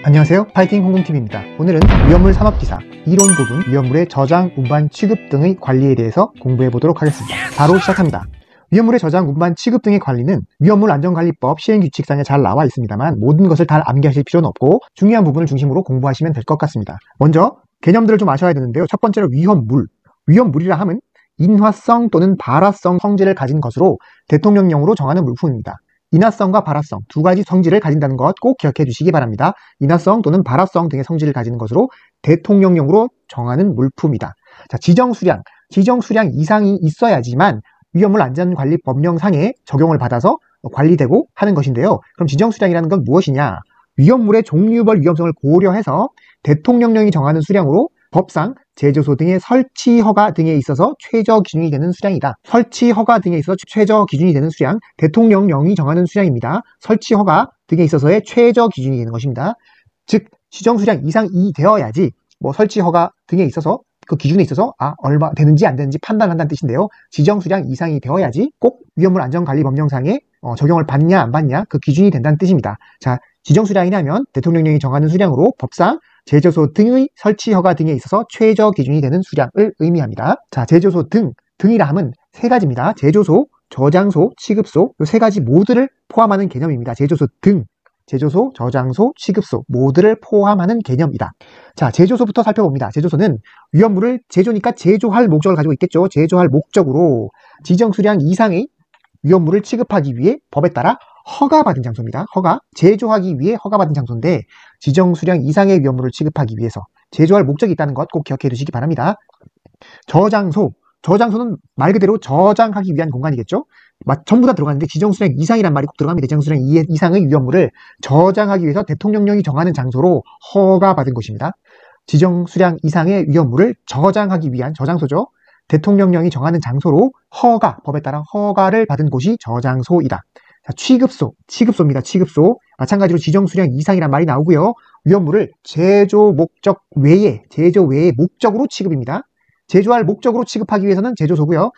안녕하세요. 파이팅 홍콩TV입니다. 오늘은 위험물 산업기사, 이론 부분, 위험물의 저장, 운반, 취급 등의 관리에 대해서 공부해 보도록 하겠습니다. 바로 시작합니다. 위험물의 저장, 운반, 취급 등의 관리는 위험물 안전관리법 시행규칙상에 잘 나와 있습니다만 모든 것을 다 암기하실 필요는 없고 중요한 부분을 중심으로 공부하시면 될 것 같습니다. 먼저 개념들을 좀 아셔야 되는데요. 첫 번째로 위험물. 위험물이라 함은 인화성 또는 발화성 성질을 가진 것으로 대통령령으로 정하는 물품입니다. 인화성과 발화성 두 가지 성질을 가진다는 것 꼭 기억해 주시기 바랍니다. 인화성 또는 발화성 등의 성질을 가지는 것으로 대통령령으로 정하는 물품이다. 자, 지정 수량 이상이 있어야지만 위험물 안전관리법령상에 적용을 받아서 관리되고 하는 것인데요. 그럼 지정 수량이라는 건 무엇이냐? 위험물의 종류별 위험성을 고려해서 대통령령이 정하는 수량으로 법상, 제조소 등의 설치 허가 등에 있어서 최저 기준이 되는 수량이다. 설치 허가 등에 있어서 최저 기준이 되는 수량, 대통령령이 정하는 수량입니다. 설치 허가 등에 있어서의 최저 기준이 되는 것입니다. 즉, 지정 수량 이상이 되어야지 설치 허가 등에 있어서 그 기준에 있어서 얼마 되는지 안 되는지 판단한다는 뜻인데요. 지정 수량 이상이 되어야지 꼭 위험물 안전관리 법령상에 적용을 받냐 안 받냐 그 기준이 된다는 뜻입니다. 자, 지정 수량이라면 대통령령이 정하는 수량으로 법상 제조소 등의 설치 허가 등에 있어서 최저 기준이 되는 수량을 의미합니다. 자, 제조소 등이라 함은 세 가지입니다. 제조소, 저장소, 취급소 이 세 가지 모두를 포함하는 개념입니다. 제조소 등, 제조소, 저장소, 취급소 모두를 포함하는 개념이다. 자, 제조소부터 살펴봅니다. 제조소는 위험물을 제조니까 제조할 목적을 가지고 있겠죠. 제조할 목적으로 지정 수량 이상의 위험물을 취급하기 위해 법에 따라 허가받은 장소입니다. 제조하기 위해 허가받은 장소인데 지정 수량 이상의 위험물을 취급하기 위해서 제조할 목적이 있다는 것 꼭 기억해 두시기 바랍니다. 저장소는 말 그대로 저장하기 위한 공간이겠죠. 전부 다 들어가는데 지정 수량 이상이란 말이 꼭 들어갑니다. 지정 수량 이상의 위험물을 저장하기 위해서 대통령령이 정하는 장소로 허가받은 곳입니다. 지정 수량 이상의 위험물을 저장하기 위한 저장소죠. 대통령령이 정하는 장소로 법에 따라 허가를 받은 곳이 저장소이다. 자, 취급소입니다. 취급소. 마찬가지로 지정 수량 이상이란 말이 나오고요. 위험물을 제조 외의 목적으로 취급입니다. 제조할 목적으로 취급하기 위해서는 제조소고요.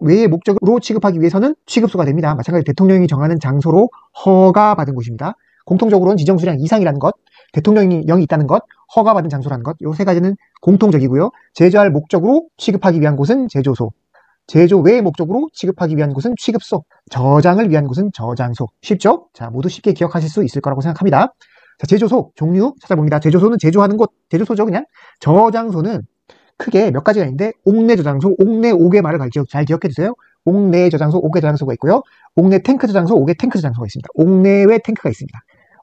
외의 목적으로 취급하기 위해서는 취급소가 됩니다. 마찬가지로 대통령이 정하는 장소로 허가받은 곳입니다. 공통적으로는 지정 수량 이상이라는 것, 대통령령이 있다는 것, 허가받은 장소라는 것, 이 세 가지는 공통적이고요. 제조할 목적으로 취급하기 위한 곳은 제조소, 제조 외의 목적으로 취급하기 위한 곳은 취급소, 저장을 위한 곳은 저장소. 쉽죠? 자, 모두 쉽게 기억하실 수 있을 거라고 생각합니다. 자, 제조소 종류 찾아봅니다. 제조소는 제조하는 곳, 제조소죠 그냥. 저장소는 크게 몇 가지가 있는데 옥내 저장소, 옥내 5개 말을 잘 기억해 주세요. 옥내 저장소, 옥외 저장소가 있고요. 옥내 탱크 저장소, 옥외 탱크 저장소가 있습니다. 옥내외 탱크가 있습니다.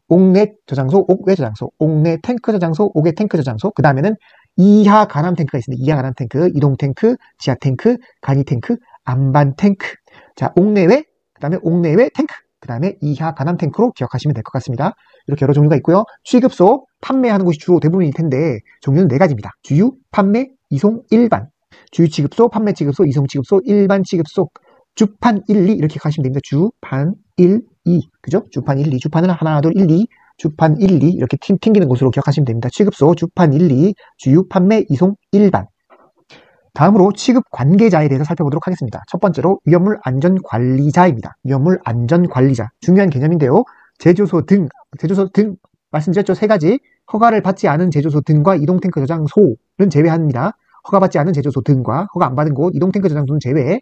옥내 저장소, 옥외 저장소, 옥내 탱크 저장소, 옥외 탱크 저장소. 그 다음에는 이하 간암 탱크가 있습니다. 이하 간암 탱크, 이동 탱크, 지하 탱크, 간이 탱크, 안반 탱크. 자, 옥내외, 그 다음에 옥내외 탱크, 그 다음에 이하 간암 탱크로 기억하시면 될 것 같습니다. 이렇게 여러 종류가 있고요. 취급소, 판매하는 곳이 주로 대부분일 텐데 종류는 네 가지입니다. 주유, 판매, 이송, 일반. 주유 취급소, 판매 취급소, 이송 취급소, 일반 취급소. 주판 1, 2 이렇게 가시면 됩니다. 주판 1, 2. 그죠? 주판 1, 2. 주판은 하나, 둘, 1, 2. 주판 1, 2 이렇게 튕기는 곳으로 기억하시면 됩니다. 취급소, 주판 1, 2, 주유, 판매, 이송, 일반. 다음으로 취급 관계자에 대해서 살펴보도록 하겠습니다. 첫 번째로 위험물 안전관리자입니다. 위험물 안전관리자. 중요한 개념인데요. 제조소 등 말씀드렸죠. 세 가지. 허가를 받지 않은 제조소 등과 이동탱크 저장소는 제외합니다. 허가받지 않은 제조소 등과 허가 안 받은 곳, 이동탱크 저장소는 제외.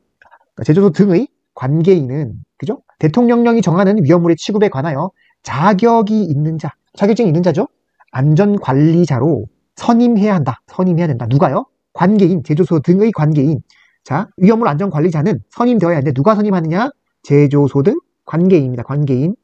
그러니까 제조소 등의 관계인은 그죠? 대통령령이 정하는 위험물의 취급에 관하여 자격이 있는 자, 자격증이 있는 자죠. 안전관리자로 선임해야 된다. 누가요? 관계인, 제조소 등의 관계인. 자, 위험물 안전관리자는 선임되어야 하는데 누가 선임하느냐? 제조소 등 관계인입니다. 관계인.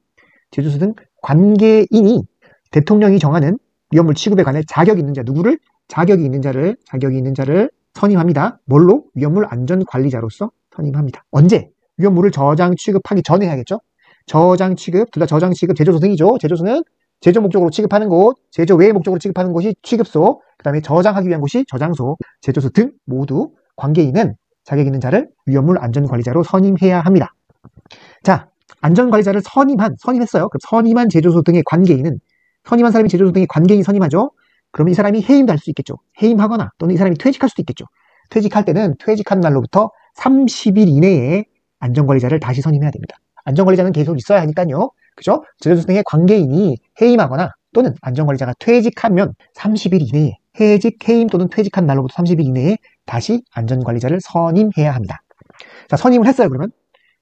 제조소 등 관계인이 대통령이 정하는 위험물 취급에 관해 자격이 있는 자, 누구를? 자격이 있는 자를 선임합니다. 뭘로? 위험물 안전관리자로서 선임합니다. 언제? 위험물을 저장 취급하기 전에 해야겠죠? 저장 취급, 둘 다 저장 취급, 제조소 등이죠. 제조소는 제조 목적으로 취급하는 곳, 제조 외의 목적으로 취급하는 곳이 취급소, 그 다음에 저장하기 위한 곳이 저장소, 제조소 등 모두 관계인은 자격 있는 자를 위험물 안전관리자로 선임해야 합니다. 자, 안전관리자를 선임했어요. 그럼 선임한 제조소 등의 관계인은, 선임한 사람이 제조소 등의 관계인 선임하죠. 그러면 이 사람이 해임도 할 수 있겠죠. 해임하거나 또는 이 사람이 퇴직할 수도 있겠죠. 퇴직할 때는 퇴직한 날로부터 30일 이내에 안전관리자를 다시 선임해야 됩니다. 안전관리자는 계속 있어야 하니까요. 그죠? 제조소 등의 관계인이 해임하거나 또는 안전관리자가 퇴직하면 30일 이내에 해임 또는 퇴직한 날로부터 30일 이내에 다시 안전관리자를 선임해야 합니다. 자, 선임을 했어요. 그러면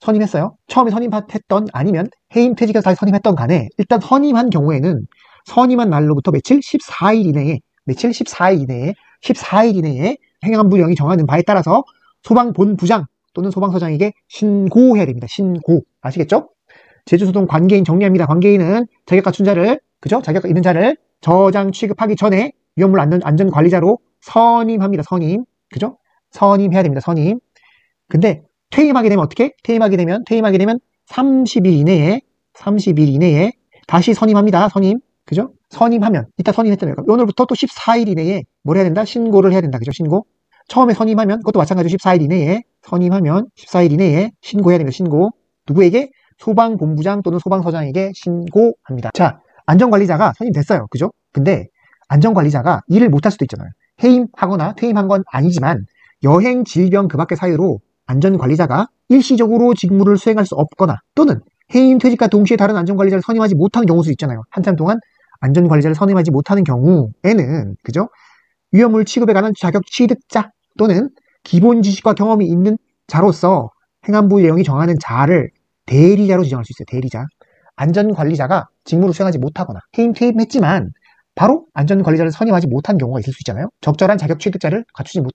선임했어요. 처음에 선임했던 아니면 해임 퇴직해서 다시 선임했던 간에 일단 선임한 경우에는 선임한 날로부터 며칠 14일 이내에 행안부령이 정하는 바에 따라서 소방본부장 또는 소방서장에게 신고해야 됩니다. 신고. 아시겠죠? 제주소동 관계인 정리합니다. 관계인은 자격 갖춘 자를, 그죠? 자격 있는 자를 저장 취급하기 전에 위험물 안전관리자로 선임합니다. 선임. 그죠? 선임해야 됩니다. 선임. 근데 퇴임하게 되면 어떻게? 퇴임하게 되면 30일 이내에 다시 선임합니다. 선임. 그죠? 선임하면, 이따 선임했잖아요. 오늘부터 또 14일 이내에 뭘 해야 된다? 신고를 해야 된다. 그죠? 신고. 처음에 선임하면, 그것도 마찬가지로 14일 이내에, 선임하면 14일 이내에 신고해야 됩니다. 신고. 누구에게? 소방본부장 또는 소방서장에게 신고합니다. 자, 안전관리자가 선임됐어요. 그죠? 근데 안전관리자가 일을 못할 수도 있잖아요. 해임하거나 퇴임한 건 아니지만 여행, 질병 그 밖의 사유로 안전관리자가 일시적으로 직무를 수행할 수 없거나 또는 해임, 퇴직과 동시에 다른 안전관리자를 선임하지 못하는 경우도 있잖아요. 한참 동안 안전관리자를 선임하지 못하는 경우에는, 그죠? 위험물 취급에 관한 자격 취득자 또는 기본 지식과 경험이 있는 자로서 행안부 내용이 정하는 자를 대리자로 지정할 수 있어요. 대리자. 안전관리자가 직무를 수행하지 못하거나 해임, 퇴임했지만 바로 안전관리자를 선임하지 못한 경우가 있을 수 있잖아요. 적절한 자격 취득자를 갖춘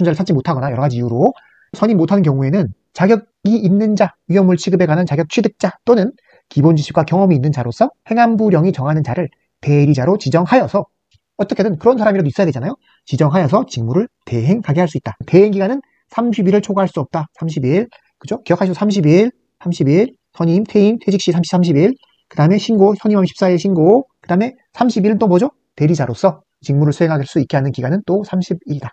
자를 찾지 못하거나 여러 가지 이유로 선임 못하는 경우에는 자격이 있는 자, 위험물 취급에 관한 자격 취득자 또는 기본 지식과 경험이 있는 자로서 행안부령이 정하는 자를 대리자로 지정하여서 어떻게든 그런 사람이라도 있어야 되잖아요. 지정하여서 직무를 대행하게 할 수 있다. 대행 기간은 30일을 초과할 수 없다. 30일. 그죠? 기억하시죠? 30일, 선임, 퇴임, 퇴직 시 30일, 그 다음에 신고, 선임하면 14일 신고, 그 다음에 30일은 또 뭐죠? 대리자로서 직무를 수행할 수 있게 하는 기간은 또 30일이다.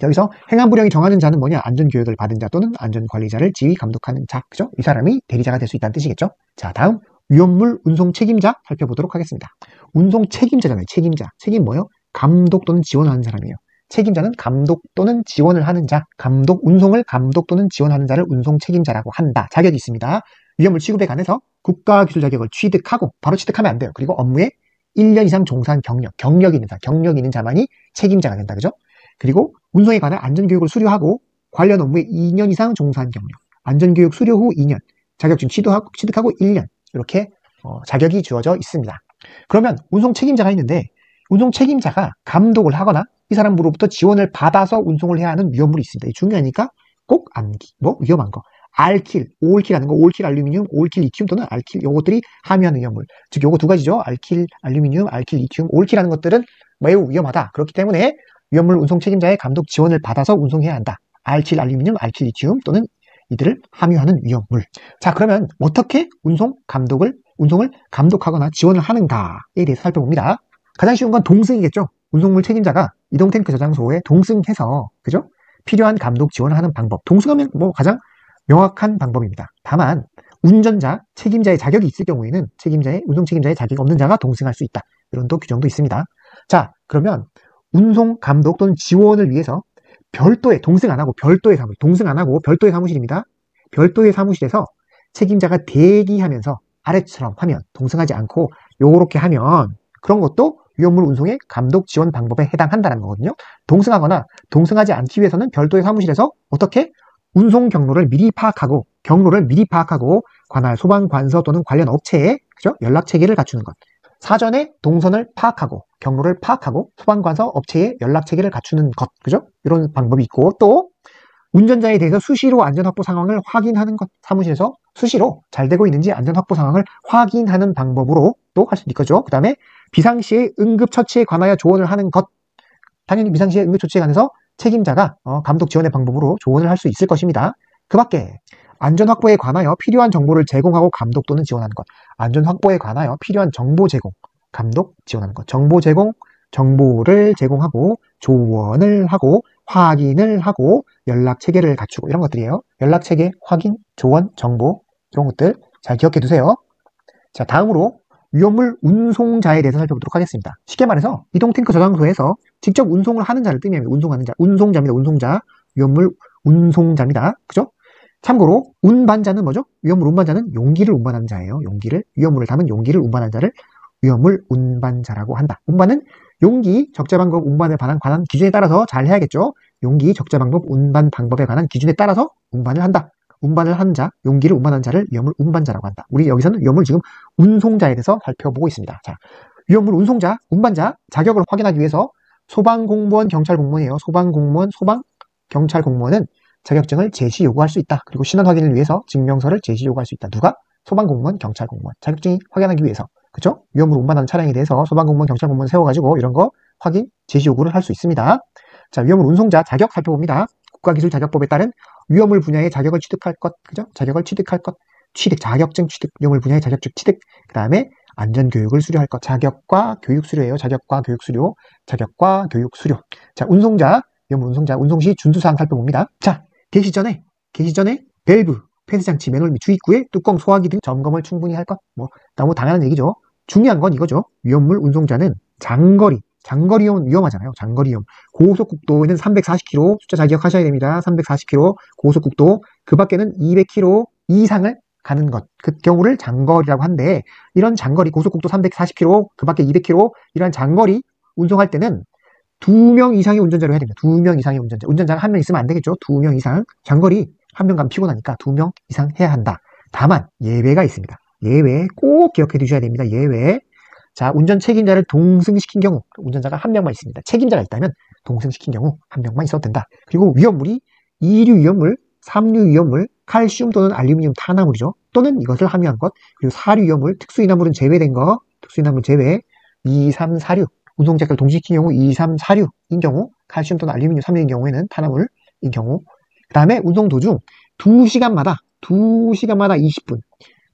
여기서 행안부령이 정하는 자는 뭐냐? 안전교육을 받은 자 또는 안전관리자를 지휘 감독하는 자. 그죠? 이 사람이 대리자가 될 수 있다는 뜻이겠죠? 자, 다음 위험물 운송 책임자 살펴보도록 하겠습니다. 운송 책임자잖아요. 책임자. 책임 뭐예요? 감독 또는 지원하는 사람이에요. 책임자는 감독 또는 지원을 하는 자, 운송을 감독 또는 지원하는 자를 운송 책임자라고 한다. 자격이 있습니다. 위험물 취급에 관해서 국가기술 자격을 취득하고, 바로 취득하면 안 돼요. 그리고 업무에 1년 이상 종사한 경력이 있는 자만이 책임자가 된다. 그죠? 그리고 운송에 관한 안전교육을 수료하고 관련 업무에 2년 이상 종사한 경력, 안전교육 수료 후 2년, 자격증 취득하고 1년, 이렇게 자격이 주어져 있습니다. 그러면 운송 책임자가 있는데 운송 책임자가 감독을 하거나 이 사람으로부터 지원을 받아서 운송을 해야 하는 위험물이 있습니다. 이 중요하니까 꼭 암기, 위험한 거. 알킬, 오올킬하는 거, 오올킬 알루미늄, 오올킬 리튬 또는 알킬, 요것들이 함유하는 위험물. 즉, 요거 두 가지죠. 알킬 알루미늄, 알킬 리튬, 오올킬하는 것들은 매우 위험하다. 그렇기 때문에 위험물 운송 책임자의 감독 지원을 받아서 운송해야 한다. 알킬 알루미늄, 알킬 리튬 또는 이들을 함유하는 위험물. 자, 그러면 어떻게 운송을 감독하거나 지원을 하는가에 대해서 살펴봅니다. 가장 쉬운 건 동승이겠죠. 운송물 책임자가 이동탱크 저장소에 동승해서, 그죠? 필요한 감독 지원을 하는 방법. 동승하면 가장 명확한 방법입니다. 다만 운전자, 책임자의 자격이 있을 경우에는 운송 책임자의 자격이 없는 자가 동승할 수 있다. 이런 또 규정도 있습니다. 자, 그러면 운송 감독 또는 지원을 위해서 별도의 동승 안 하고 별도의 사무실입니다. 별도의 사무실에서 책임자가 대기하면서 아래처럼 하면, 동승하지 않고 요렇게 하면 그런 것도 위험물 운송의 감독 지원 방법에 해당한다는 거거든요. 동승하거나 동승하지 않기 위해서는 별도의 사무실에서 어떻게 운송 경로를 미리 파악하고 관할 소방관서 또는 관련 업체에, 그죠? 연락 체계를 갖추는 것. 사전에 동선을 파악하고 경로를 파악하고 소방관서 업체에 연락 체계를 갖추는 것. 그죠? 이런 방법이 있고, 또 운전자에 대해서 수시로 안전 확보 상황을 확인하는 것. 사무실에서 수시로 잘 되고 있는지 안전 확보 상황을 확인하는 방법으로 또 할 수 있겠죠. 그 다음에 비상시에 응급처치에 관하여 조언을 하는 것. 당연히 비상시에 응급처치에 관해서 책임자가 감독 지원의 방법으로 조언을 할 수 있을 것입니다. 그 밖에 안전 확보에 관하여 필요한 정보를 제공하고 감독 또는 지원하는 것. 안전 확보에 관하여 필요한 정보 제공, 감독 지원하는 것. 정보를 제공하고 조언을 하고 확인을 하고 연락 체계를 갖추고, 이런 것들이에요. 연락 체계, 확인, 조언, 정보, 이런 것들 잘 기억해 두세요. 자, 다음으로 위험물 운송자에 대해서 살펴보도록 하겠습니다. 쉽게 말해서 이동탱크 저장소에서 직접 운송을 하는 자를 뜻하면 운송하는 자, 운송자입니다. 위험물 운송자입니다. 그죠? 참고로 운반자는 뭐죠? 위험물 운반자는 용기를 운반하는 자예요. 위험물을 담은 용기를 운반하는 자를 위험물 운반자라고 한다. 운반은 용기, 적재 방법, 운반에 관한 기준에 따라서 잘 해야겠죠. 용기, 적재 방법, 운반 방법에 관한 기준에 따라서 운반을 한다. 운반을 한 자, 용기를 운반한 자를 위험물 운반자라고 한다. 우리 여기서는 위험물 지금 운송자에 대해서 살펴보고 있습니다. 자, 위험물 운송자, 운반자 자격을 확인하기 위해서 소방공무원, 경찰공무원이에요. 소방공무원, 경찰공무원은 자격증을 제시 요구할 수 있다. 그리고 신원 확인을 위해서 증명서를 제시 요구할 수 있다. 누가? 소방공무원, 경찰공무원. 자격증이 확인하기 위해서. 그죠? 위험으로 운반하는 차량에 대해서 소방공무원, 경찰공무원 세워가지고 이런 거 확인, 제시 요구를 할 수 있습니다. 자, 위험물 운송자 자격 살펴봅니다. 국가기술자격법에 따른 위험물 분야의 자격을 취득할 것, 그죠? 자격을 취득할 것, 자격증 취득, 위험물 분야의 자격증 취득, 그 다음에 안전교육을 수료할 것, 자격과 교육 수료예요. 자격과 교육 수료, 자격과 교육 수료. 자, 운송자, 위험물 운송자, 운송시 준수사항 살펴봅니다. 자, 개시 전에 밸브, 폐쇄장치, 맨홀 및 주입구에 뚜껑, 소화기 등 점검을 충분히 할 것. 뭐 너무 당연한 얘기죠. 중요한 건 이거죠. 위험물 운송자는 장거리 위험하잖아요. 장거리 위험. 고속국도에는 340km 숫자 잘 기억하셔야 됩니다. 340km 고속국도 그 밖에는 200km 이상을 가는 것. 그 경우를 장거리라고 한데 이런 장거리 고속국도 340km 그 밖에 200km 이런 장거리 운송할 때는 2명 이상의 운전자로 해야 됩니다. 2명 이상의 운전자. 운전자가 1명 있으면 안 되겠죠. 2명 이상. 장거리 1명 가면 피곤하니까 2명 이상 해야 한다. 다만 예외가 있습니다. 예외 꼭 기억해 두셔야 됩니다. 예외. 자, 운전 책임자를 동승시킨 경우 운전자가 1명만 있습니다. 책임자가 있다면 동승시킨 경우 1명만 있어도 된다. 그리고 위험물이 2류 위험물, 3류 위험물, 칼슘 또는 알루미늄 탄화물이죠. 또는 이것을 함유한 것. 그리고 4류 위험물, 특수인화물은 제외된 거. 특수인화물 제외. 2, 3, 4류. 운송자를 동시시킨 경우 2, 3, 4류인 경우 칼슘 또는 알루미늄 3류인 경우에는 탄화물인 경우. 그 다음에 운송 도중 2시간마다 20분.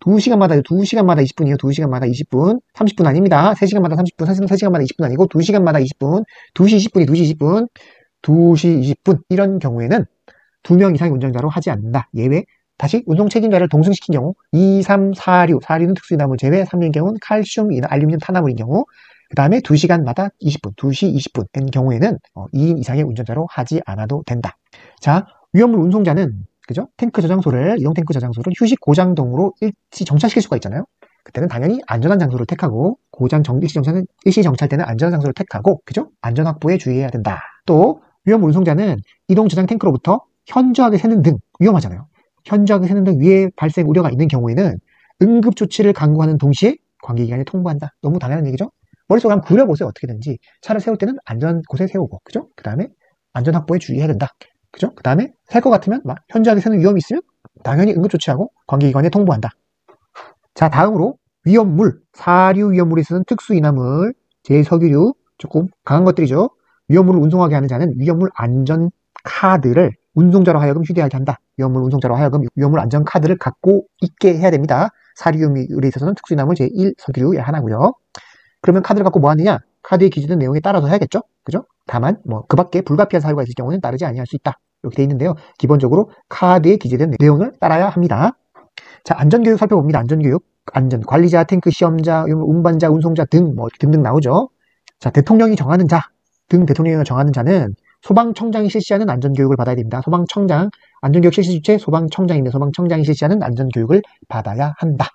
2시간마다 20분이에요. 2시간마다 20분. 30분 아닙니다. 3시간마다 30분. 사실은 3시간마다 20분 아니고 2시간마다 20분. 2시 20분이 2시 20분. 2시 20분. 이런 경우에는 2명 이상의 운전자로 하지 않는다. 예외. 다시 운송 책임자를 동승시킨 경우 2, 3, 4류. 4류는 특수인화물 제외. 3류인 경우는 칼슘, 알루미늄 탄화물인 경우. 그 다음에 2시간마다 20분. 2시 20분인 경우에는 2인 이상의 운전자로 하지 않아도 된다. 자, 위험물 운송자는 그죠? 탱크 저장소를, 이동 탱크 저장소를 휴식 고장동으로 일시 정차시킬 수가 있잖아요. 그때는 당연히 안전한 장소를 택하고, 일시 정차할 때는 안전한 장소를 택하고, 그죠? 안전 확보에 주의해야 된다. 또, 위험물 운송자는 이동 저장 탱크로부터 현저하게 새는 등, 위험하잖아요. 현저하게 새는 등 위해 발생 우려가 있는 경우에는 응급 조치를 강구하는 동시에 관계기관에 통보한다. 너무 당연한 얘기죠? 머릿속에 한번 그려보세요. 어떻게 되는지. 차를 세울 때는 안전 곳에 세우고, 그죠? 그 다음에 안전 확보에 주의해야 된다. 그죠? 그 다음에 셀 것 같으면 현저하게 새는 위험이 있으면 당연히 응급조치하고 관계기관에 통보한다. 자, 다음으로 위험물, 4류 위험물에 있어서는 특수인화물, 제석유류, 조금 강한 것들이죠. 위험물을 운송하게 하는 자는 위험물 안전카드를 운송자로 하여금 휴대하게 한다. 위험물 운송자로 하여금 위험물 안전카드를 갖고 있게 해야 됩니다. 4류 위험물에 있어서는 특수인화물 제1 석유류 하나고요. 그러면 카드를 갖고 뭐 하느냐? 카드에 기재된 내용에 따라서 해야겠죠? 그죠? 다만 그 밖에 불가피한 사유가 있을 경우는 따르지 아니할 수 있다. 이렇게 돼 있는데요. 기본적으로 카드에 기재된 내용을 따라야 합니다. 자, 안전교육 살펴봅니다. 안전교육. 관리자, 탱크 시험자, 운반자, 운송자 등 등등 나오죠. 자, 대통령이 정하는 자 등 대통령이 정하는 자는 소방청장이 실시하는 안전교육을 받아야 됩니다. 소방청장, 안전교육 실시 주체 소방청장인데 소방청장이 실시하는 안전교육을 받아야 한다.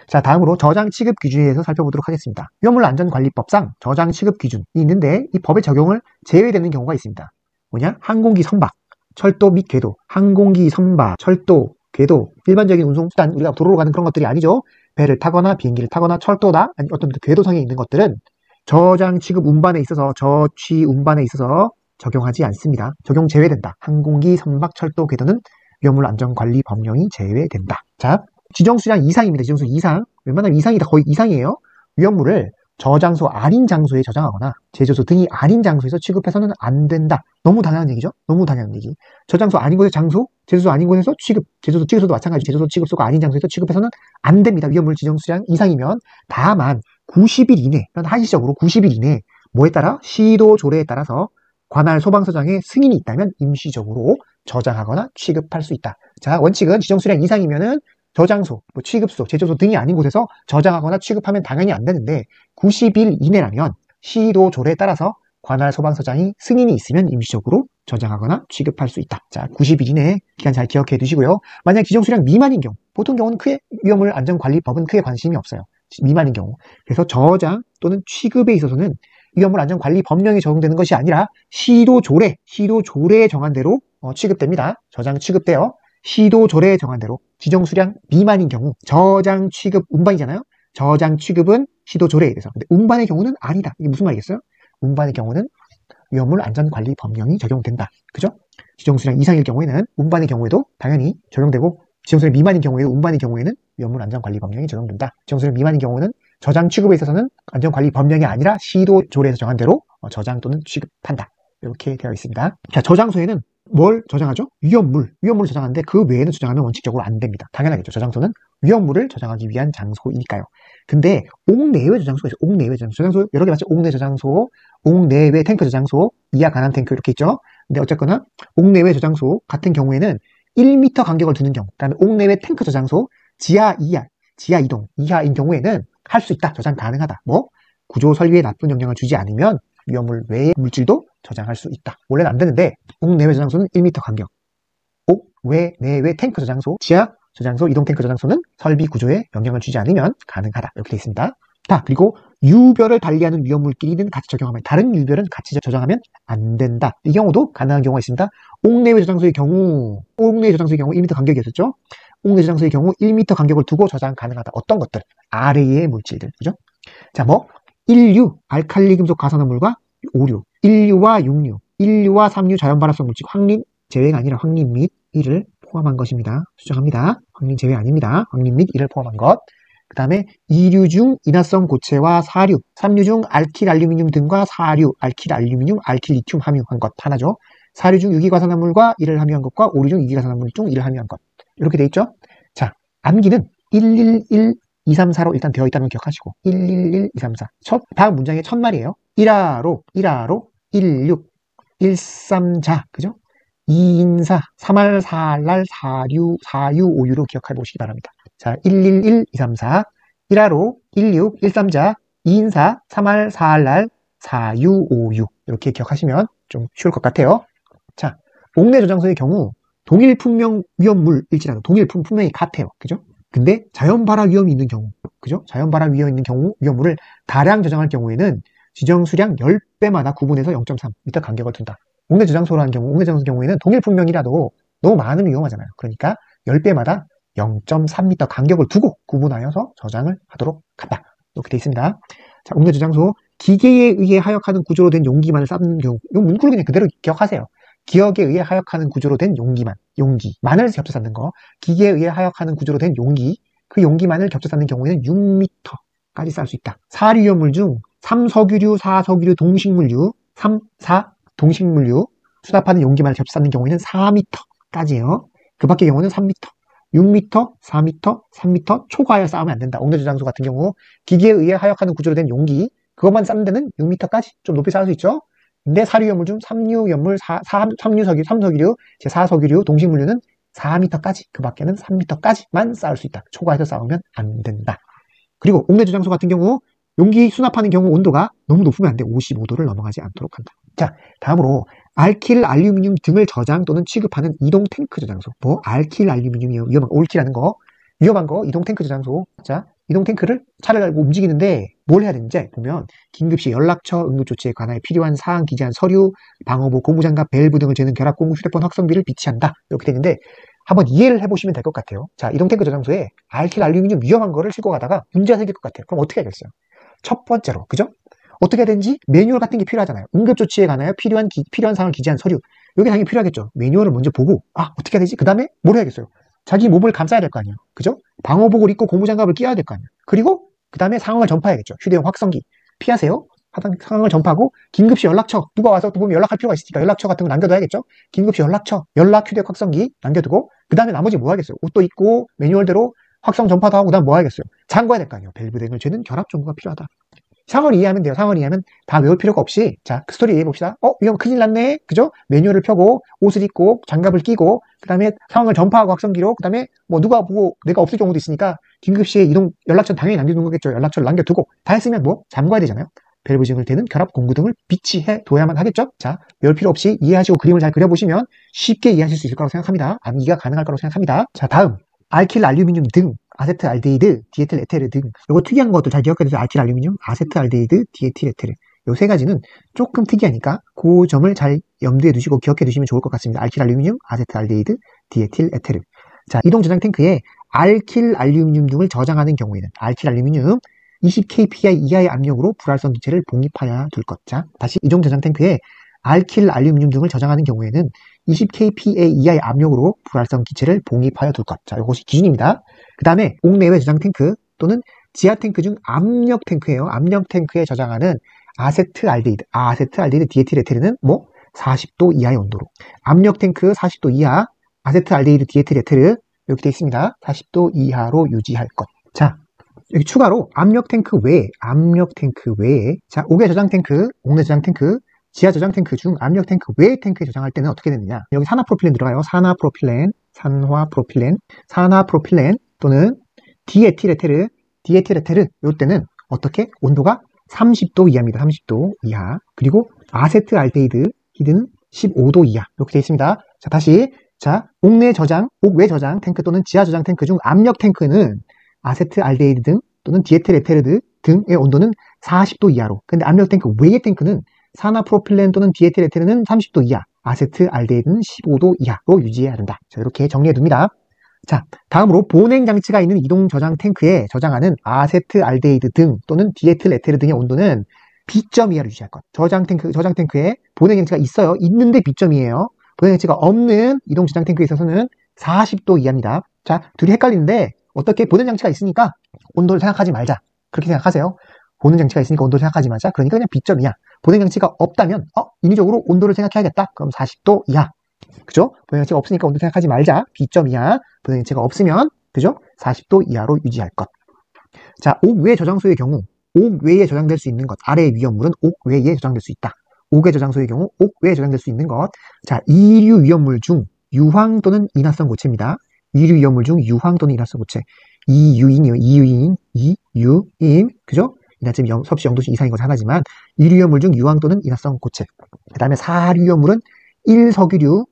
자, 다음으로 저장 취급 기준에 대해서 살펴보도록 하겠습니다. 위험물 안전관리법상 저장 취급 기준이 있는데 이 법의 적용을 제외되는 경우가 있습니다. 뭐냐? 항공기 선박, 철도 및 궤도, 항공기 선박, 철도, 궤도, 일반적인 운송수단, 우리가 도로로 가는 그런 것들이 아니죠. 배를 타거나 비행기를 타거나 철도나 아니 어떤 궤도상에 있는 것들은 저장 취급 운반에 있어서 저취 운반에 있어서 적용하지 않습니다. 적용 제외된다. 항공기, 선박, 철도, 궤도는 위험물 안전관리 법령이 제외된다. 자, 지정수량 이상입니다. 지정수 이상. 웬만하면 이상이다. 거의 이상이에요. 위험물을 저장소 아닌 장소에 저장하거나 제조소 등이 아닌 장소에서 취급해서는 안 된다. 너무 당연한 얘기죠? 너무 당연한 얘기. 저장소 아닌 곳의 장소, 제조소 아닌 곳에서 취급, 제조소 취급소도 마찬가지. 제조소 취급소가 아닌 장소에서 취급해서는 안 됩니다. 위험물 지정수량 이상이면. 다만 90일 이내, 한시적으로 90일 이내 뭐에 따라? 시도 조례에 따라서 관할 소방서장의 승인이 있다면 임시적으로 저장하거나 취급할 수 있다. 자, 원칙은 지정수량 이상이면은 저장소, 취급소, 제조소 등이 아닌 곳에서 저장하거나 취급하면 당연히 안 되는데 90일 이내라면 시도 조례에 따라서 관할 소방서장이 승인이 있으면 임시적으로 저장하거나 취급할 수 있다. 자, 90일 이내 기간 잘 기억해 두시고요. 만약 지정수량 미만인 경우, 보통 경우는 크게 위험물 안전관리법은 크게 관심이 없어요. 미만인 경우. 그래서 저장 또는 취급에 있어서는 위험물 안전관리 법령에 적용되는 것이 아니라 시도조례에 정한 대로 취급됩니다. 저장 취급돼요. 시도조례에 정한 대로 지정 수량 미만인 경우 저장 취급 운반이잖아요. 저장 취급은 시도조례에 대해서. 근데 운반의 경우는 아니다. 이게 무슨 말이겠어요? 운반의 경우는 위험물 안전관리 법령이 적용된다. 그죠? 지정 수량 이상일 경우에는 운반의 경우에도 당연히 적용되고 지정 수량 미만인 경우에 운반의 경우에는 위험물 안전관리 법령이 적용된다. 지정 수량 미만인 경우는 저장 취급에 있어서는 안전관리 법령이 아니라 시도조례에서 정한 대로 저장 또는 취급한다. 이렇게 되어 있습니다. 자, 저장소에는 뭘 저장하죠? 위험물을 저장하는데 그 외에는 저장하면 원칙적으로 안 됩니다. 당연하겠죠. 저장소는 위험물을 저장하기 위한 장소이니까요. 근데 옥내외 저장소가 있어요. 옥내외 저장소. 저장소 여러 개 맞죠? 옥내 저장소, 옥내외 탱크 저장소, 이하 간암 탱크 이렇게 있죠. 근데 어쨌거나 옥내외 저장소 같은 경우에는 1m 간격을 두는 경우, 그다음에 옥내외 탱크 저장소, 지하 이동, 이하인 경우에는 할 수 있다. 저장 가능하다. 뭐? 구조 설비에 나쁜 영향을 주지 않으면 위험물 외의 물질도 저장할 수 있다. 원래는 안 되는데 옥내외 저장소는 1m 간격, 옥외내외 탱크 저장소, 지하 저장소, 이동 탱크 저장소는 설비 구조에 영향을 주지 않으면 가능하다. 이렇게 되어 있습니다. 자, 그리고 유별을 달리하는 위험물끼리는 같이 적용하면, 다른 유별은 같이 저장하면 안 된다. 이 경우도 가능한 경우가 있습니다. 옥내외 저장소의 경우 1m 간격이었죠. 옥내외 저장소의 경우 1m 간격을 두고 저장 가능하다. 어떤 것들? 아래의 물질들. 그죠? 자, 뭐 인류, 알칼리 금속 가산화물과 오류, 인류와 육류, 인류와 삼류 자연발화성 물질, 황림 제외가 아니라 황림 및 이를 포함한 것입니다. 수정합니다. 황림 제외 아닙니다. 황림 및 이를 포함한 것. 그 다음에 이류 중 인화성 고체와 사류, 삼류 중 알킬 알루미늄 등과 사류, 알킬 알루미늄, 알킬 리튬 함유한 것 하나죠. 사류 중 유기가산화물과 이를 함유한 것과 오류 중 유기가산화물 중 이를 함유한 것. 이렇게 돼 있죠. 자, 암기는 111, 234로 일단 되어 있다는 걸 기억하시고 111, 234. 다음 문장의 첫 말이에요. 1하로 16, 13자, 그죠? 2인사, 3할, 4할, 4유, 5유로 기억해 보시기 바랍니다. 자, 111, 234, 1하로 16, 13자, 2인사, 3할, 4할, 4유, 5유 이렇게 기억하시면 좀 쉬울 것 같아요. 자, 옥내 저장소의 경우 동일 품명 위험물일지라도 동일 분명히 같아요. 그죠? 근데 자연 발화 위험이 있는 경우, 그죠? 자연 발화 위험이 있는 경우 위험물을 다량 저장할 경우에는 지정 수량 10배마다 구분해서 0.3m 간격을 둔다. 옥내 저장소라는 경우, 옥내 저장소 경우에는 동일 품명이라도 너무 많으면 위험하잖아요. 그러니까 10배마다 0.3m 간격을 두고 구분하여서 저장을 하도록 한다. 이렇게 되어 있습니다. 자, 옥내 저장소 기계에 의해 하역하는 구조로 된 용기만을 쌓는 경우, 이 문구를 그냥 그대로 기억하세요. 기억에 의해 하역하는 구조로 된 용기만을 겹쳐 쌓는 거, 기계에 의해 하역하는 구조로 된 용기, 그 용기만을 겹쳐 쌓는 경우에는 6m까지 쌓을 수 있다. 사류 위험물 중 3석유류, 4석유류, 동식물류, 4 동식물류 수납하는 용기만을 겹쳐 쌓는 경우에는 4m까지예요. 그 밖의 경우는 3m, 6m, 4m, 3m 초과하여 쌓으면 안 된다. 옥내 저장소 같은 경우 기계에 의해 하역하는 구조로 된 용기, 그것만 쌓는 데는 6m까지 좀 높이 쌓을 수 있죠. 근데 사류위험물 중 삼류위험물, 삼류석유, 3석유류, 제4석유류, 동식물류는 4m까지, 그 밖에는 3m까지만 쌓을 수 있다. 초과해서 쌓으면 안 된다. 그리고 옥내 저장소 같은 경우 용기 수납하는 경우 온도가 너무 높으면 안 돼. 55도를 넘어가지 않도록 한다. 자, 다음으로 알킬 알루미늄 등을 저장 또는 취급하는 이동 탱크 저장소. 뭐 알킬 알루미늄이요. 올킬하는 거, 위험한 거, 이동 탱크 저장소. 자, 이동 탱크를 차를 달고 움직이는데 뭘 해야 되는지 보면 긴급시 연락처, 응급조치에 관하여 필요한 사항 기재한 서류, 방호복, 고무장갑, 밸브 등을 재는 결합고무, 휴대폰 확성기를 비치한다. 이렇게 되는데 한번 이해를 해보시면 될 것 같아요. 자, 이동 탱크 저장소에 알킬 알루미늄 위험한 거를 싣고 가다가 문제가 생길 것 같아요. 그럼 어떻게 해야겠어요? 첫 번째로, 그죠? 어떻게 해야 되는지 매뉴얼 같은 게 필요하잖아요. 응급조치에 관하여 필요한 사항을 기재한 서류. 이게 당연히 필요하겠죠. 매뉴얼을 먼저 보고, 어떻게 해야 되지? 그 다음에 뭘 해야겠어요? 자기 몸을 감싸야 될 거 아니에요. 그죠? 방호복을 입고 고무장갑을 끼워야 될 거 아니에요. 그리고 그 다음에 상황을 전파해야겠죠. 휴대용 확성기 피하세요. 상황을 전파하고 긴급시 연락처, 누가 와서 또 보면 연락할 필요가 있으니까 연락처 같은 거 남겨둬야겠죠. 긴급시 연락처, 휴대용 확성기 남겨두고 그 다음에 나머지 뭐 하겠어요? 옷도 입고 매뉴얼대로 확성 전파도 하고 그다음 뭐 하겠어요? 잠궈야 될 거 아니에요. 밸브 등을 재는 결합 전구가 필요하다. 상황을 이해하면 돼요. 상황을 이해하면 다 외울 필요가 없이, 자, 그 스토리 이해해 봅시다. 이거 큰일 났네. 그죠? 매뉴얼을 펴고, 옷을 입고, 장갑을 끼고, 그 다음에 상황을 전파하고 확성기로, 그 다음에 뭐 누가 보고 내가 없을 경우도 있으니까, 긴급시에 이동, 연락처는 당연히 남겨두는 거겠죠. 연락처를 남겨두고, 다 했으면 뭐, 잠궈야 되잖아요. 밸브 등을 대는 결합 공구 등을 비치해 둬야만 하겠죠? 자, 외울 필요 없이 이해하시고 그림을 잘 그려보시면 쉽게 이해하실 수 있을 거라고 생각합니다. 암기가 가능할 거라고 생각합니다. 자, 다음. 알킬 알루미늄 등 아세트알데히드, 디에틸에테르 등 요거 특이한 것도 잘 기억해 두세요. 알킬알루미늄, 아세트알데히드, 디에틸에테르. 요 세 가지는 조금 특이하니까 그 점을 잘 염두에 두시고 기억해 두시면 좋을 것 같습니다. 알킬알루미늄, 아세트알데히드, 디에틸에테르. 자, 이동 저장 탱크에 알킬알루미늄 등을 저장하는 경우에는 알킬알루미늄 20kPa 이하의 압력으로 불활성 기체를 봉입하여야 될 것. 자, 다시 이동 저장 탱크에 알킬알루미늄 등을 저장하는 경우에는 20kPa 이하의 압력으로 불활성 기체를 봉입하여 둘 것. 자, 이것이 기준입니다. 그 다음에 옥내외 저장 탱크 또는 지하 탱크 중 압력 탱크예요. 압력 탱크에 저장하는 아세트알데히드, 디에틸에테르는 뭐 40도 이하의 온도로. 압력 탱크 40도 이하, 아세트알데히드, 디에틸에테르 이렇게 되어 있습니다. 40도 이하로 유지할 것. 자, 여기 추가로 압력 탱크 외에, 자, 옥외 저장 탱크, 옥내 저장 탱크, 지하 저장 탱크 중 압력 탱크 외의 탱크에 저장할 때는 어떻게 되느냐? 여기 산화프로필렌 들어가요. 산화프로필렌 또는 디에틸에테르 요 때는 어떻게? 온도가 30도 이하입니다. 30도 이하. 그리고 아세트알데히드 히드는 15도 이하. 이렇게 되어 있습니다. 자, 다시. 자, 옥외 저장 탱크 또는 지하 저장 탱크 중 압력 탱크는 아세트알데히드 등 또는 디에틸에테르 등의 온도는 40도 이하로. 근데 압력 탱크 외의 탱크는 산화프로필렌 또는 디에틸에테르는 30도 이하, 아세트알데히드는 15도 이하로 유지해야 한다. 자, 이렇게 정리해 둡니다. 자, 다음으로 보냉 장치가 있는 이동 저장 탱크에 저장하는 아세트알데히드 등 또는 디에틸에테르 등의 온도는 B점 이하로 유지할 것. 저장 탱크에 보냉 장치가 있어요. 있는데 B점이에요. 보냉 장치가 없는 이동 저장 탱크에 있어서는 40도 이하입니다. 자, 둘이 헷갈리는데 어떻게 보냉 장치가 있으니까 온도를 생각하지 말자. 그렇게 생각하세요. 보냉 장치가 있으니까 온도를 생각하지 말자. 그러니까 그냥 B점이야. 보냉 장치가 없다면 인위적으로 온도를 생각해야겠다. 그럼 40도 이하. 그죠? 보냉 장치가 없으니까 온도 생각하지 말자. B점 이하. 보냉 장치가 없으면 그죠? 40도 이하로 유지할 것. 자, 옥외 저장소의 경우 옥외에 저장될 수 있는 것. 아래의 위험물은 옥외에 저장될 수 있다. 옥외 저장소의 경우 옥외에 저장될 수 있는 것. 자, 이류 위험물 중 유황 또는 인화성 고체입니다. 이류 위험물 중 유황 또는 인화성 고체. 이유인이요. 이유인. 그죠? 인화점이 섭씨 0도씨 이상인 것이 하나지만 이류 위험물 중 유황 또는 인화성 고체. 그 다음에 사류 위험물은 1석유류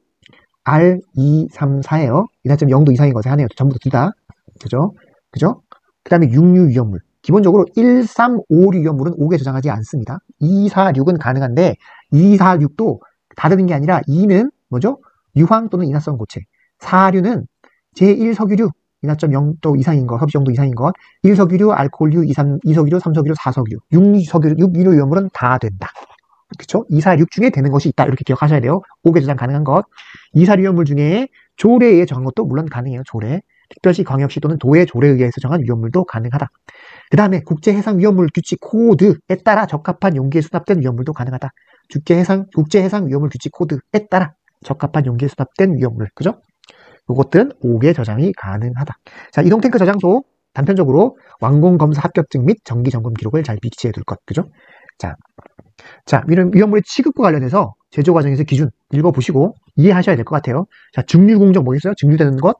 R234예요. 인화점이 0도 이상인 것이 하나예요. 전부 다. 그죠? 그 다음에 육류 위험물. 기본적으로 1, 3, 5류 위험물은 옥에 저장하지 않습니다. 2, 4, 6은 가능한데 2, 4, 6도 다 되는 게 아니라 2는 뭐죠? 유황 또는 인화성 고체. 4류는 제1석유류 인화점 0도 이상인 것, 섭씨 0도 이상인 것, 1석유류, 알코올류, 2석유류, 3석유류, 4석유류, 6류 위험물은 다 된다. 그쵸? 2, 4, 6 중에 되는 것이 있다. 이렇게 기억하셔야 돼요. 옥에 저장 가능한 것. 2, 4류 위험물 중에 조례에 의해 정한 것도 물론 가능해요. 조례. 특별시, 광역시 또는 도의 조례에 의해서 정한 위험물도 가능하다. 그 다음에 국제해상위험물 규칙 코드에 따라 적합한 용기에 수납된 위험물도 가능하다. 국제해상위험물 규칙 코드에 따라 적합한 용기에 수납된 위험물. 그죠? 이것들은 옥에 저장이 가능하다. 자, 이동탱크 저장소 단편적으로 완공검사 합격증 및 정기점검 기록을 잘 비치해 둘 것. 그죠? 자, 위험물의 취급과 관련해서 제조 과정에서 기준 읽어보시고 이해하셔야 될 것 같아요. 자, 증류공정 뭐겠어요? 증류되는 것,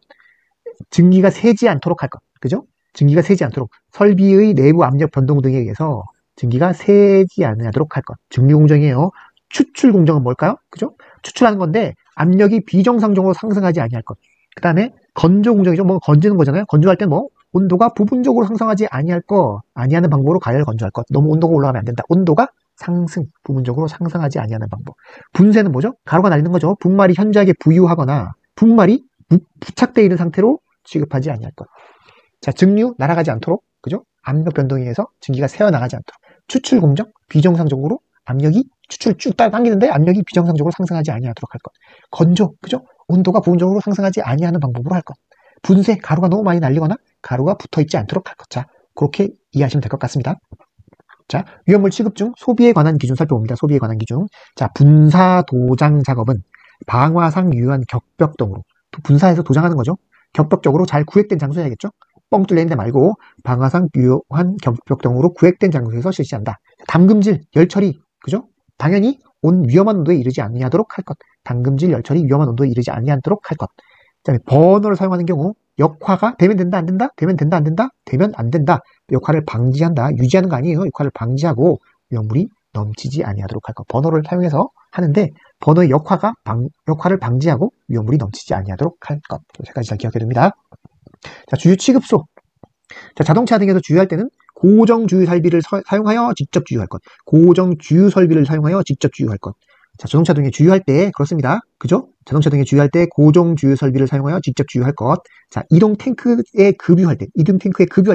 증기가 새지 않도록 할 것. 그죠? 증기가 새지 않도록 설비의 내부 압력 변동 등에 의해서 증기가 새지 않도록 할 것. 증류공정이에요. 추출공정은 뭘까요? 그죠? 추출하는 건데 압력이 비정상적으로 상승하지 아니할 것. 그 다음에 건조공정이죠. 뭐 건지는 거잖아요. 건조할 때 뭐 온도가 부분적으로 상승하지 아니할 것, 아니하는 방법으로 가열을 건조할 것. 너무 온도가 올라가면 안 된다. 온도가 상승, 부분적으로 상승하지 아니하는 방법. 분쇄는 뭐죠? 가루가 날리는 거죠. 분말이 현저하게 부유하거나 분말이 부착되어 있는 상태로 취급하지 아니할 것. 자, 증류 날아가지 않도록, 그죠? 압력 변동에 의해서 증기가 새어나가지 않도록. 추출 공정, 비정상적으로 압력이 추출 쭉 당기는데 압력이 비정상적으로 상승하지 아니하도록 할 것. 건조, 그죠? 온도가 부분적으로 상승하지 아니하는 방법으로 할 것. 분쇄, 가루가 너무 많이 날리거나 가루가 붙어있지 않도록 할 것. 자, 그렇게 이해하시면 될 것 같습니다. 자, 위험물 취급 중 소비에 관한 기준 살펴봅니다. 소비에 관한 기준. 자, 분사 도장 작업은 방화상 유효한 격벽등으로 분사해서 도장하는 거죠. 격벽적으로 잘 구획된 장소에 해야겠죠. 뻥 뚫려있는 데 말고 방화상 유효한 격벽등으로 구획된 장소에서 실시한다. 담금질, 열처리, 그죠? 당연히 위험한 온도에 이르지 아니하도록 할 것. 담금질, 열처리, 위험한 온도에 이르지 아니하도록 할 것. 그 다음에 버너를 사용하는 경우 역화가 되면 된다, 안 된다? 되면 된다, 안 된다? 되면 안 된다. 역화를 방지한다. 유지하는 거 아니에요. 역화를 방지하고 위험물이 넘치지 아니하도록 할 것. 버너를 사용해서 하는데 버너의 역화를 방지하고 위험물이 넘치지 아니하도록 할 것. 세 가지 잘 기억해 둡니다. 자, 주유 취급소. 자, 자동차 등에서 주유할 때는 고정 주유 설비를 사용하여 직접 주유할 것. 고정 주유 설비를 사용하여 직접 주유할 것. 자, 자동차 등에 주유할 때 그렇습니다. 그죠? 자동차 등에 주유할 때 고정 주유 설비를 사용하여 직접 주유할 것. 자, 이동 탱크에 급유할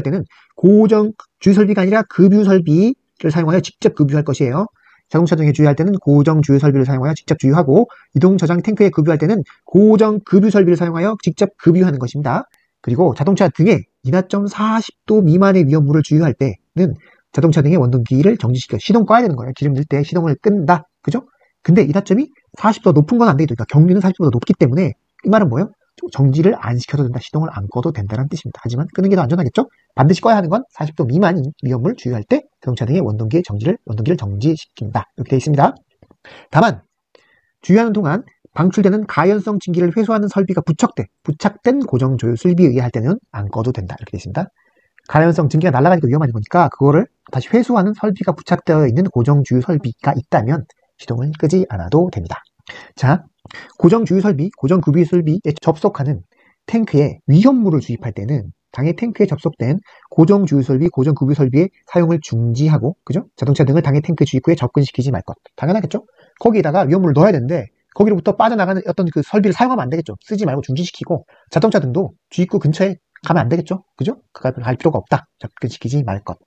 때는 고정 주유 설비가 아니라 급유 설비를 사용하여 직접 급유할 것이에요. 자동차 등에 주유할 때는 고정 주유 설비를 사용하여 직접 주유하고, 이동 저장 탱크에 급유할 때는 고정 급유 설비를 사용하여 직접 급유하는 것입니다. 그리고 자동차 등에 인하점 40도 미만의 위험물을 주유할 때는 자동차 등의 원동기를 정지시켜 시동 꺼야 되는 거예요. 기름 넣을 때 시동을 끈다. 그죠? 근데 인하점이 40도 높은 건 안 되죠. 그러니까 경유는 40도보다 높기 때문에 이 말은 뭐예요? 정지를 안 시켜도 된다. 시동을 안 꺼도 된다는 뜻입니다. 하지만 끄는 게 더 안전하겠죠? 반드시 꺼야 하는 건 40도 미만인 위험물 주유할 때 자동차 등의 원동기를 정지시킨다. 이렇게 되어 있습니다. 다만 주유하는 동안 방출되는 가연성 증기를 회수하는 설비가 부착된 고정 조유 설비에 의해 할 때는 안 꺼도 된다. 이렇게 되어 있습니다. 가연성 증기가 날아가니까 위험한 거니까 그거를 다시 회수하는 설비가 부착되어 있는 고정 주유 설비가 있다면 시동을 끄지 않아도 됩니다. 자, 고정 주유 설비, 고정 급유 설비에 접속하는 탱크에 위험물을 주입할 때는 당해 탱크에 접속된 고정 주유 설비, 고정 급유 설비의 사용을 중지하고, 그죠? 자동차 등을 당해 탱크 주입구에 접근시키지 말 것. 당연하겠죠? 거기에다가 위험물을 넣어야 되는데 거기로부터 빠져나가는 어떤 그 설비를 사용하면 안 되겠죠. 쓰지 말고 중지시키고, 자동차 등도 주입구 근처에 가면 안 되겠죠. 그죠? 갈 필요가 없다. 접근시키지 말 것.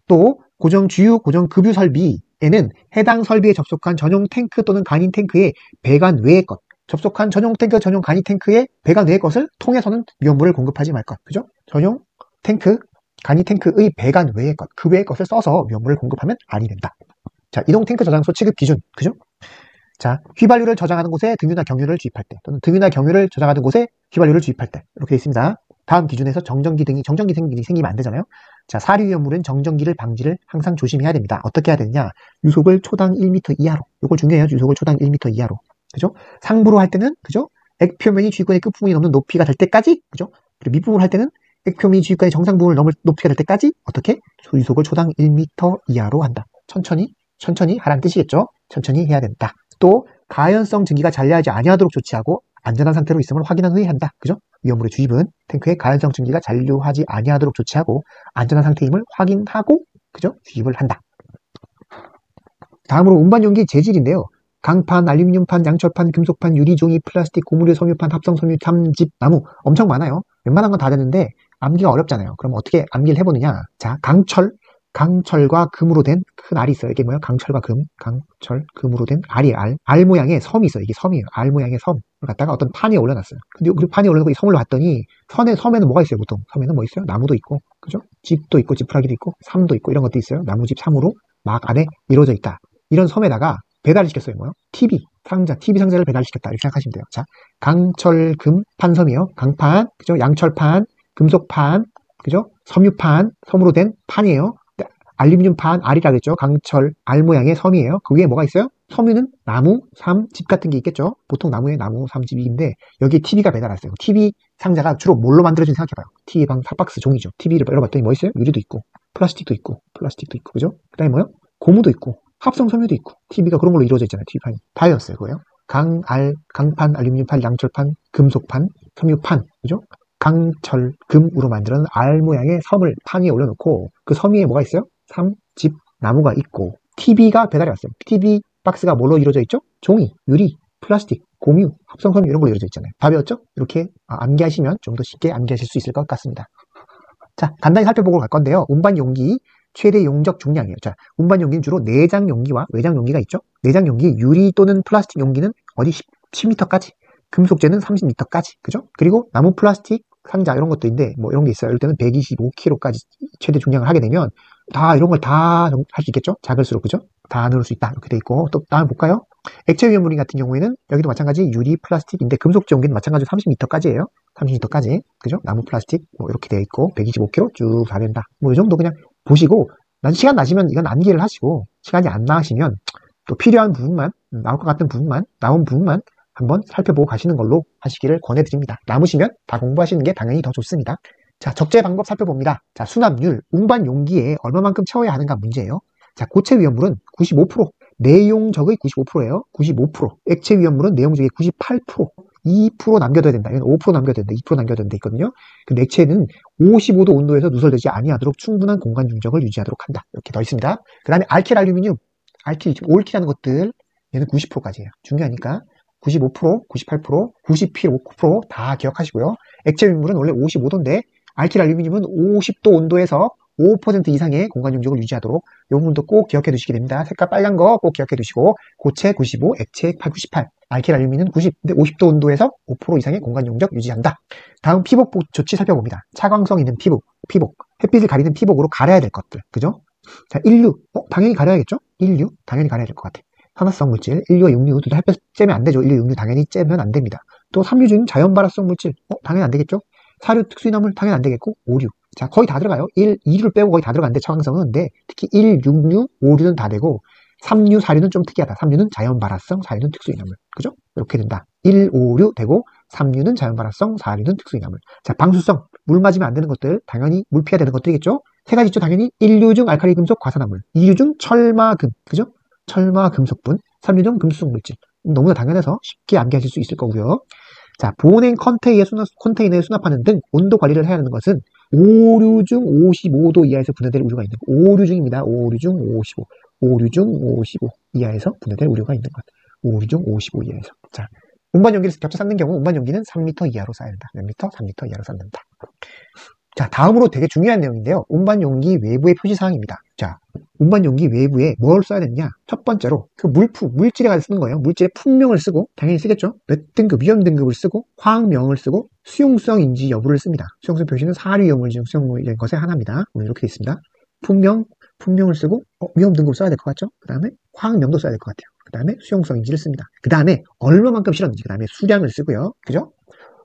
또 고정 주유, 고정 급유 설비에는 해당 설비에 접속한 전용 탱크 또는 간이 탱크의 배관 외의 것, 접속한 전용 탱크, 전용 간이 탱크의 배관 외의 것을 통해서는 위험물을 공급하지 말 것. 그죠? 전용 탱크, 간이 탱크의 배관 외의 것, 그 외의 것을 써서 위험물을 공급하면 아니 된다. 자, 이동 탱크 저장소 취급 기준. 그죠? 자, 휘발유를 저장하는 곳에 등유나 경유를 주입할 때, 또는 등유나 경유를 저장하는 곳에 휘발유를 주입할 때, 이렇게 되어 있습니다. 다음 기준에서 정전기 생기면 안 되잖아요. 자, 사류 위험물은 정전기를 방지를 항상 조심해야 됩니다. 어떻게 해야 되느냐? 유속을 초당 1m 이하로. 이걸 중요해요. 유속을 초당 1m 이하로. 그죠? 상부로 할 때는, 그죠? 액표면이 주유권의 끝부분이 넘는 높이가 될 때까지, 그죠? 그리고 밑부분을 할 때는 액표면이 주유권의 정상 부분을 넘을 높이가 될 때까지 어떻게? 유속을 초당 1m 이하로 한다. 천천히 하라는 뜻이겠죠? 천천히 해야 된다. 또 가연성 증기가 잔류하지 아니하도록 조치하고 안전한 상태로 있음을 확인한 후에 한다. 그죠? 위험물의 주입은 탱크에 가연성 증기가 잔류하지 아니하도록 조치하고 안전한 상태임을 확인하고, 그죠? 주입을 한다. 다음으로 운반용기 재질인데요. 강판, 알루미늄판, 양철판, 금속판, 유리, 종이, 플라스틱, 고무류, 섬유판, 합성 섬유, 탐집, 나무 엄청 많아요. 웬만한 건 다 되는데 암기가 어렵잖아요. 그럼 어떻게 암기를 해보느냐? 자, 강철과 금으로 된 큰 알이 있어요. 이게 뭐야? 강철과 금으로 된 알이에요. 알 모양의 섬이 있어요. 이게 섬이에요. 알 모양의 섬을 갖다가 어떤 판 위에 올려놨어요. 근데 그 판에 올려놓고 이 섬을 봤더니 섬에는 뭐가 있어요? 보통 섬에는 뭐 있어요? 나무도 있고, 그죠? 집도 있고, 지푸라기도 있고, 삶도 있고, 이런 것도 있어요. 나무집 삶으로 막 안에 이루어져 있다. 이런 섬에다가 배달을 시켰어요. 뭐요? TV 상자를 배달시켰다. 이렇게 생각하시면 돼요. 자, 강철금 판섬이요. 강판, 그죠? 양철판, 금속판, 그죠? 섬유판, 섬으로 된 판이에요. 알루미늄판, 알이라겠죠. 강철, 알 모양의 섬이에요. 그 위에 뭐가 있어요? 섬유는 나무, 삶, 집 같은 게 있겠죠. 보통 나무에 나무, 삶, 집인데 여기에 TV가 배달왔어요. TV 상자가 주로 뭘로 만들어진지 생각해봐요. TV 방 핫박스 종이죠. TV를 열어봤더니 뭐 있어요? 유리도 있고, 플라스틱도 있고, 그죠? 그 다음에 뭐요? 고무도 있고, 합성 섬유도 있고, TV가 그런 걸로 이루어져 있잖아요. TV판이. 다였어요. 그거요. 강판, 알루미늄판, 양철판, 금속판, 섬유판, 그죠? 강철, 금으로 만드는 알 모양의 섬을 판 위에 올려놓고 그 섬 위에 뭐가 있어요? 삶, 집, 나무가 있고 TV가 배달이 왔어요. TV 박스가 뭘로 이루어져 있죠? 종이, 유리, 플라스틱, 고무, 합성섬유 이런 걸로 이루어져 있잖아요. 다 배웠죠? 이렇게 암기하시면 좀 더 쉽게 암기하실 수 있을 것 같습니다. 자, 간단히 살펴보고 갈 건데요. 운반 용기 최대 용적 중량이에요. 자, 운반 용기는 주로 내장 용기와 외장 용기가 있죠. 내장 용기, 유리 또는 플라스틱 용기는 어디 10m까지, 금속재는 30m까지, 그죠? 그리고 나무, 플라스틱, 상자 이런 것도 있는데 뭐 이런 게 있어요. 이럴 때는 125kg까지 최대 중량을 하게 되면 다 이런 걸 다 할 수 있겠죠? 작을수록, 그죠? 다 넣을 수 있다. 이렇게 돼 있고, 또 다음 볼까요? 액체 위험물 같은 경우에는 여기도 마찬가지 유리, 플라스틱인데 금속재 용기는 마찬가지로 30m까지예요. 30m까지, 그죠? 나무, 플라스틱 뭐 이렇게 돼 있고 125kg 쭉 다 된다. 뭐 이 정도 그냥 보시고, 시간 나시면 이건 암기를 하시고, 시간이 안 나시면 또 필요한 부분만, 나올 것 같은 부분만, 나온 부분만 한번 살펴보고 가시는 걸로 하시기를 권해드립니다. 남으시면 다 공부하시는 게 당연히 더 좋습니다. 자, 적재 방법 살펴봅니다. 자, 수납률, 운반 용기에 얼마만큼 채워야 하는가 문제예요. 자, 고체 위험물은 95%, 내용적의 95%예요. 95%. 액체 위험물은 내용적의 98%. 2% 남겨둬야 된다. 이건 5% 남겨둬야 된다. 2% 남겨둬야 된다 있거든요. 그 액체는 55도 온도에서 누설되지 아니하도록 충분한 공간 중적을 유지하도록 한다. 이렇게 더 있습니다. 그 다음에 알킬 알루미늄, 알킬, 올킬하는 것들 얘는 90%까지예요. 중요하니까 95%, 98%, 95%다 기억하시고요. 액체 유물은 원래 55도인데 알킬 알루미늄은 50도 온도에서 5% 이상의 공간 중적을 유지하도록 이 부분도 꼭 기억해 두시게 됩니다. 색깔 빨간 거 꼭 기억해 두시고 고체 95, 액체 98, 알킬 알루미늄은 90, 근데 50도 온도에서 5% 이상의 공간 중적 유지한다. 다음 피복 조치 살펴봅니다. 차광성 있는 피복, 햇빛을 가리는 피복으로 가려야 될 것들, 그죠? 자, 인류, 당연히 가려야겠죠? 인류, 당연히 가려야 될 것 같아. 산화성 물질, 인류와 육류, 둘 다 햇볕 쬐면 안 되죠. 인류, 육류 당연히 쬐면 안 됩니다. 또 삼류 중 자연 발화성 물질, 당연히 안 되겠죠? 사료, 특수인화물 당연히 안 되겠고, 오류. 자, 거의 다 들어가요. 2류를 빼고 거의 다 들어가는데, 차광성은. 근데 특히 1, 6류, 5류는 다 되고, 3류, 4류는 좀 특이하다. 3류는 자연 발화성, 4류는 특수인화물. 그죠? 이렇게 된다. 1, 5류 되고, 3류는 자연 발화성, 4류는 특수인화물. 자, 방수성, 물 맞으면 안 되는 것들, 당연히 물 피해야 되는 것들이겠죠? 세 가지 있죠, 당연히. 1류 중 알칼리 금속 과산화물, 2류 중 철마금, 그죠? 철마 금속분, 3류 중 금수성 물질. 너무나 당연해서 쉽게 암기하실 수 있을 거고요. 자, 보냉 컨테이너에 수납하는 등 온도 관리를 해야 하는 것은 5류 중 55도 이하에서 분해될 우려가 있는 것. 5류 중입니다. 5류 중 55. 5류 중 55 이하에서 분해될 우려가 있는 것. 5류 중 55 이하에서. 자, 운반 용기를 겹쳐 쌓는 경우 운반 용기는 3m 이하로 쌓아야 된다. 몇 미터? 3m 이하로 쌓는다. 자, 다음으로 되게 중요한 내용인데요. 운반 용기 외부의 표시사항입니다. 자, 운반 용기 외부에 뭘 써야 되느냐? 첫 번째로 그 물질에 가서 쓰는 거예요. 물질의 품명을 쓰고, 당연히 쓰겠죠. 몇 등급, 위험 등급을 쓰고, 화학명을 쓰고, 수용성인지 여부를 씁니다. 수용성 표시는 사료 위험물 중 수용물인 것의 하나입니다. 이렇게 있습니다. 품명을 쓰고, 위험 등급을 써야 될 것 같죠? 그 다음에 화학명도 써야 될 것 같아요. 그 다음에 수용성인지를 씁니다. 그 다음에 얼마만큼 실었는지, 그 다음에 수량을 쓰고요. 그죠?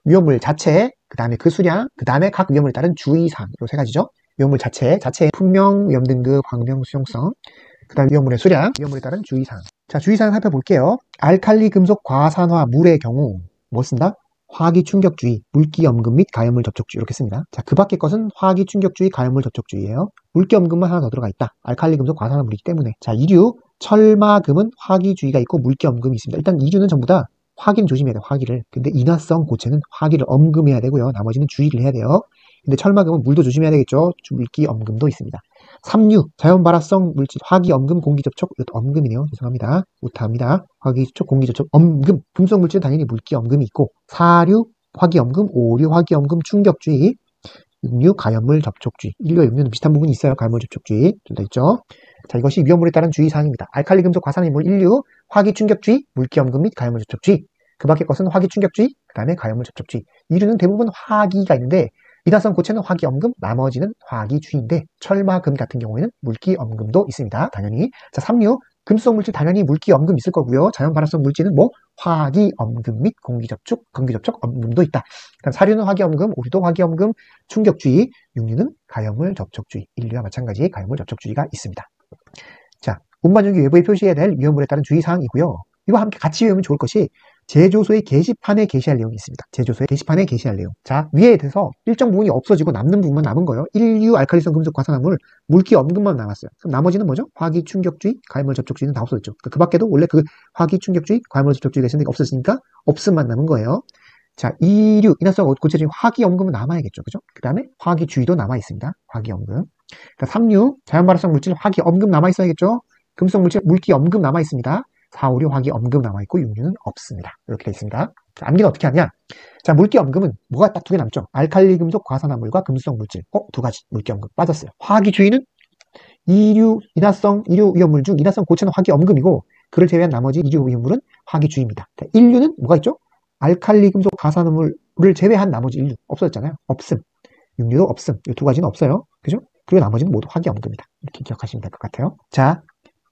위험물 자체, 그 다음에 그 수량, 그 다음에 각 위험물에 따른 주의사항, 이 세 가지죠. 위험물 자체의 품명, 위험 등급, 화학명, 수용성, 그 다음 위험물의 수량, 위험물에 따른 주의사항. 자, 주의사항 살펴볼게요. 알칼리 금속 과산화 물의 경우 뭐 쓴다? 화기 충격주의, 물기 염금 및 가염물 접촉주의 이렇게 씁니다. 자, 그 밖의 것은 화기 충격주의, 가염물 접촉주의예요. 물기 염금만 하나 더 들어가 있다. 알칼리 금속 과산화 물이기 때문에. 자, 이류, 철마금은 화기주의가 있고 물기 염금이 있습니다. 일단 이류는 전부 다 화기는 조심해야 돼요. 화기를. 근데 인화성 고체는 화기를 엄금해야 되고요. 나머지는 주의를 해야 돼요. 근데 철마금은 물도 조심해야 되겠죠. 물기 엄금도 있습니다. 3류 자연 발화성 물질 화기 엄금 공기 접촉, 이것도 엄금이네요. 죄송합니다. 오타합니다. 화기 접촉 공기 접촉 엄금, 금속 물질은 당연히 물기 엄금이 있고, 4류 화기 엄금, 5류 화기 엄금 충격주의, 6류 가염물 접촉주의. 1류와 6류는 비슷한 부분이 있어요. 가염물 접촉주의 둘 다 있죠. 자, 이것이 위험물에 따른 주의사항입니다. 알칼리 금속 과산화물 1류 화기 충격주의, 물기 염금 및 가염물 접촉주의. 그 밖의 것은 화기 충격주의, 그 다음에 가염물 접촉주의. 2류는 대부분 화기가 있는데 인화성 고체는 화기 엄금, 나머지는 화기 주의인데 철마금 같은 경우에는 물기 엄금도 있습니다. 당연히. 자, 3류 금속 물질 당연히 물기 엄금 있을 거고요. 자연 발화성 물질은 뭐 화기 엄금 및 공기 접촉 엄금도 있다. 그다음 4류는 화기 엄금, 5류도 화기 엄금, 충격주의, 6류는 가염물 접촉주의, 1류와 마찬가지 가염물 접촉주의가 있습니다. 자, 운반 용기 외부에 표시해야 될 위험물에 따른 주의사항이고요. 이와 함께 같이 외우면 좋을 것이 제조소의 게시판에 게시할 내용이 있습니다. 제조소의 게시판에 게시할 내용. 자, 위에 대해서 일정 부분이 없어지고 남는 부분만 남은 거예요. 1류 알칼리성 금속 과산화물, 물기 엄금만 남았어요. 그럼 나머지는 뭐죠? 화기 충격주의, 가염물 접촉주의는 다 없어졌죠. 그 밖에도 원래 그 화기 충격주의, 가염물 접촉주의가 있었는데 없었으니까 없음만 남은 거예요. 자, 2류 인화성 고체 중 화기 엄금은 남아야겠죠. 그죠? 그 다음에 화기 주의도 남아 있습니다. 화기 엄금. 그러니까 3류 자연 발화성 물질 화기 엄금 남아 있어야겠죠. 금속 물질 물기 엄금 남아 있습니다. 4, 5, 6 화기 엄금 남아있고 6류는 없습니다. 이렇게 되어 있습니다. 자, 암기는 어떻게 하냐? 자, 물기 엄금은 뭐가 딱 두 개 남죠? 알칼리 금속 과산화물과 금수성 물질. 두 가지 물기 엄금 빠졌어요. 화기 주의는 2류 인화성 2류 위험물 중 인화성 고체는 화기 엄금이고 그를 제외한 나머지 2류 위험물은 화기 주의입니다. 자, 1류는 뭐가 있죠? 알칼리 금속 과산화물을 제외한 나머지 1류 없어졌잖아요. 없음. 6류도 없음. 이 두 가지는 없어요. 그죠? 그리고 나머지는 모두 화기 엄금이다. 이렇게 기억하시면 될 것 같아요. 자,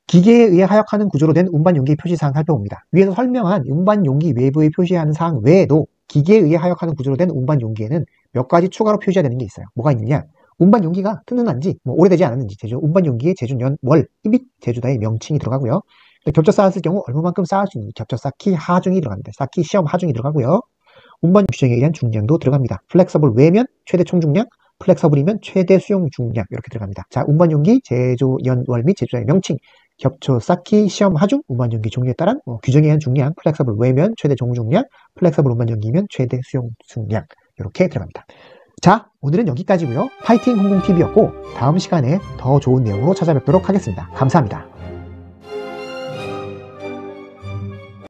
기계에 의해 하역하는 구조로 된 운반 용기 표시사항 살펴봅니다. 위에서 설명한 운반 용기 외부에 표시하는 사항 외에도 기계에 의해 하역하는 구조로 된 운반 용기에는 몇 가지 추가로 표시해야 되는 게 있어요. 뭐가 있느냐? 운반 용기가 튼튼한지, 오래되지 않았는지, 운반 용기의 제조년, 월, 및 제조다의 명칭이 들어가고요. 겹쳐 쌓았을 경우 얼마만큼 쌓을 수 있는지 겹쳐 쌓기 하중이 들어갑니다. 쌓기 시험 하중이 들어가고요. 운반 규정에 의한 중량도 들어갑니다. 플렉서블 외면 최대 총중량, 플렉서블이면 최대 수용 중량 이렇게 들어갑니다. 자, 운반 용기 제조년, 월 및 제조다의 명칭. 겹초 쌓기, 시험 하중, 운반전기 종류에 따른 규정에 의한 중량, 플렉서블 외면 최대 종우 중량, 플렉서블 운반전기면 최대 수용 중량 이렇게 들어갑니다. 자, 오늘은 여기까지고요. 파이팅 홍콩TV였고 다음 시간에 더 좋은 내용으로 찾아뵙도록 하겠습니다. 감사합니다.